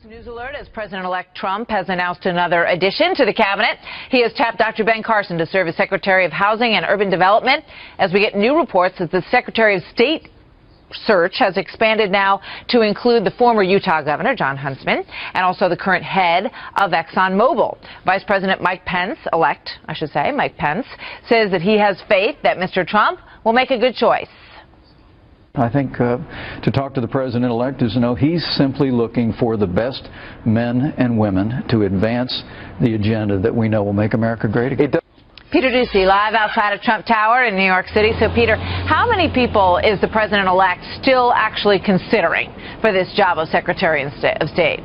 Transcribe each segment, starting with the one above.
News alert as President-elect Trump has announced another addition to the cabinet. He has tapped Dr. Ben Carson to serve as Secretary of Housing and Urban Development as we get new reports that the Secretary of State search has expanded now to include the former Utah Governor, Jon Huntsman, and also the current head of ExxonMobil. Vice President Mike Pence, Mike Pence, says that he has faith that Mr. Trump will make a good choice. I think to talk to the President-elect is to know he's simply looking for the best men and women to advance the agenda that we know will make America great again. Peter Ducey, live outside of Trump Tower in New York City. So, Peter, how many people is the President-elect still actually considering for this job of Secretary of State?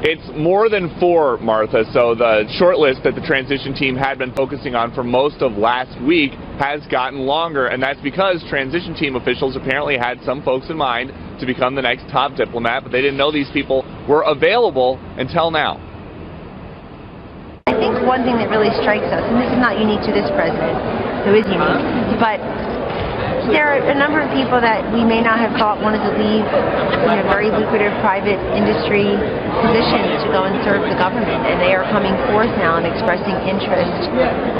It's more than 4, Martha. So the short list that the transition team had been focusing on for most of last week has gotten longer, and that's because transition team officials apparently had some folks in mind to become the next top diplomat, but they didn't know these people were available until now. I think one thing that really strikes us, and this is not unique to this president, who is unique, but there are a number of people that we may not have thought wanted to leave very lucrative private industry positions to go and serve the government, and they are coming forth now and expressing interest,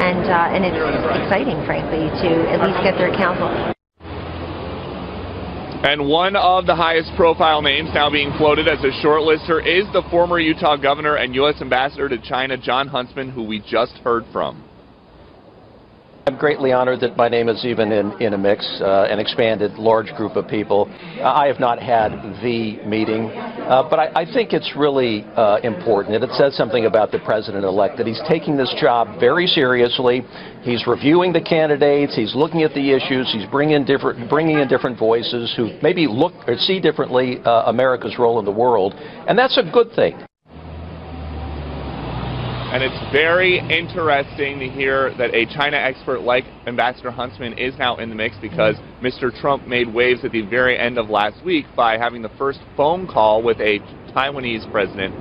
and it's exciting, frankly, to at least get their counsel. And one of the highest profile names now being floated as a shortlister is the former Utah Governor and U.S. Ambassador to China, Jon Huntsman, who we just heard from. I'm greatly honored that my name is even in a mix, an expanded large group of people. I have not had the meeting, but I think it's really important, and it says something about the President-elect, that he's taking this job very seriously. He's reviewing the candidates, he's looking at the issues, he's bringing in different voices who maybe look or see differently America's role in the world, and that's a good thing. And it's very interesting to hear that a China expert like Ambassador Huntsman is now in the mix, because Mr. Trump made waves at the very end of last week by having the first phone call with a Taiwanese president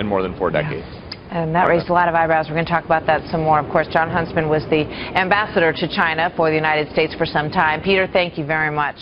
in more than 4 decades. And that raised a lot of eyebrows. We're going to talk about that some more. Of course, Jon Huntsman was the ambassador to China for the United States for some time. Peter, thank you very much.